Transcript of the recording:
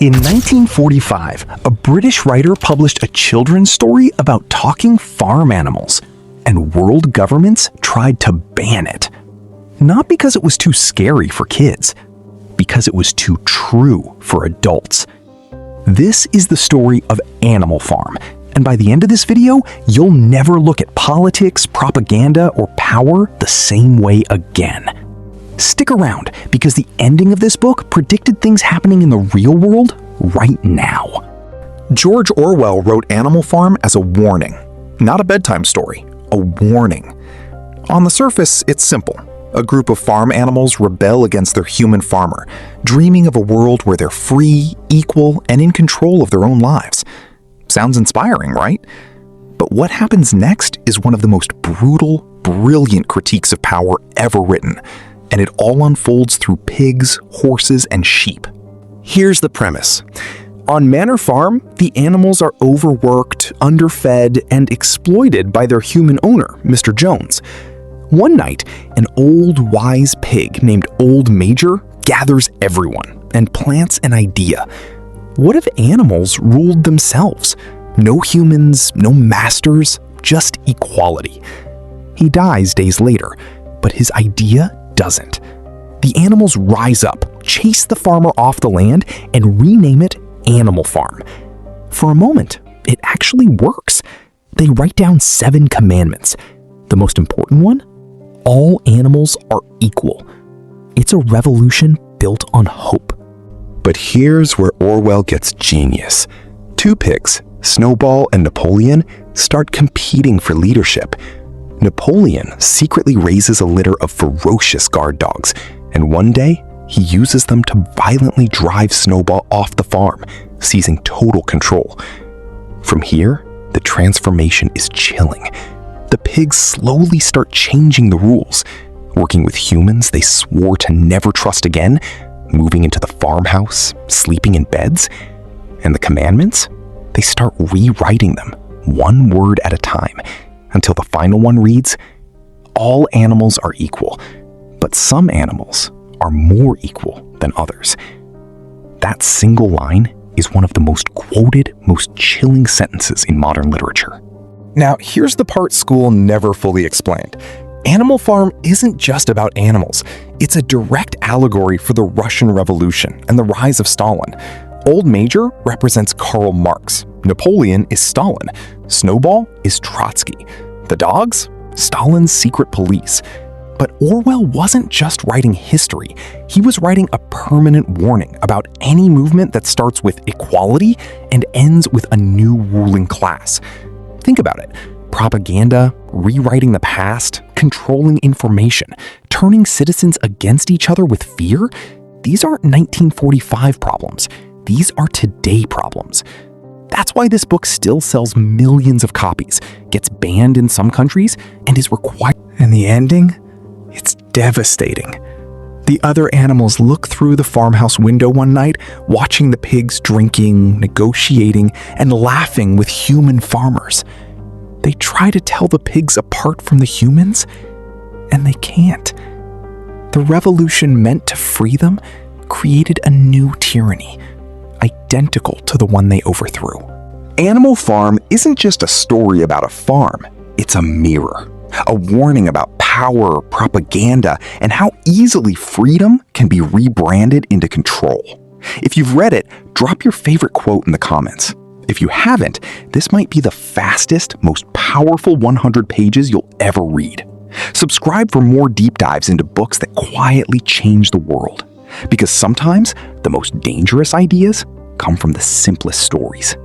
In 1945, a British writer published a children's story about talking farm animals, and world governments tried to ban it. Not because it was too scary for kids, because it was too true for adults. This is the story of Animal Farm, and by the end of this video, you'll never look at politics, propaganda, or power the same way again. Stick around, because the ending of this book predicted things happening in the real world right now. George Orwell wrote Animal Farm as a warning, not a bedtime story, a warning. On the surface, it's simple. A group of farm animals rebel against their human farmer, dreaming of a world where they're free, equal, and in control of their own lives. Sounds inspiring, right? But what happens next is one of the most brutal, brilliant critiques of power ever written, and it all unfolds through pigs, horses, and sheep. Here's the premise. On Manor Farm, the animals are overworked, underfed, and exploited by their human owner, Mr. Jones. One night, an old, wise pig named Old Major gathers everyone and plants an idea. What if animals ruled themselves? No humans, no masters, just equality. He dies days later, but his idea doesn't. The animals rise up, chase the farmer off the land, and rename it Animal Farm. For a moment, it actually works. They write down 7 commandments. The most important one? All animals are equal. It's a revolution built on hope. But here's where Orwell gets genius. 2 pigs, Snowball and Napoleon, start competing for leadership. Napoleon secretly raises a litter of ferocious guard dogs, and one day, he uses them to violently drive Snowball off the farm, seizing total control. From here, the transformation is chilling. The pigs slowly start changing the rules, working with humans they swore to never trust again, moving into the farmhouse, sleeping in beds. And the commandments? They start rewriting them, one word at a time, until the final one reads, all animals are equal, but some animals are more equal than others. That single line is one of the most quoted, most chilling sentences in modern literature. Now, here's the part school never fully explained. Animal Farm isn't just about animals. It's a direct allegory for the Russian Revolution and the rise of Stalin. Old Major represents Karl Marx. Napoleon is Stalin. Snowball is Trotsky. The dogs? Stalin's secret police. But Orwell wasn't just writing history. He was writing a permanent warning about any movement that starts with equality and ends with a new ruling class. Think about it. Propaganda, rewriting the past, controlling information, turning citizens against each other with fear. These aren't 1945 problems. These are today problems. That's why this book still sells millions of copies, gets banned in some countries, and is required. And the ending? It's devastating. The other animals look through the farmhouse window one night, watching the pigs drinking, negotiating, and laughing with human farmers. They try to tell the pigs apart from the humans, and they can't. The revolution meant to free them created a new tyranny, identical to the one they overthrew. Animal Farm isn't just a story about a farm, it's a mirror. A warning about power, propaganda, and how easily freedom can be rebranded into control. If you've read it, drop your favorite quote in the comments. If you haven't, this might be the fastest, most powerful 100 pages you'll ever read. Subscribe for more deep dives into books that quietly change the world. Because sometimes the most dangerous ideas come from the simplest stories.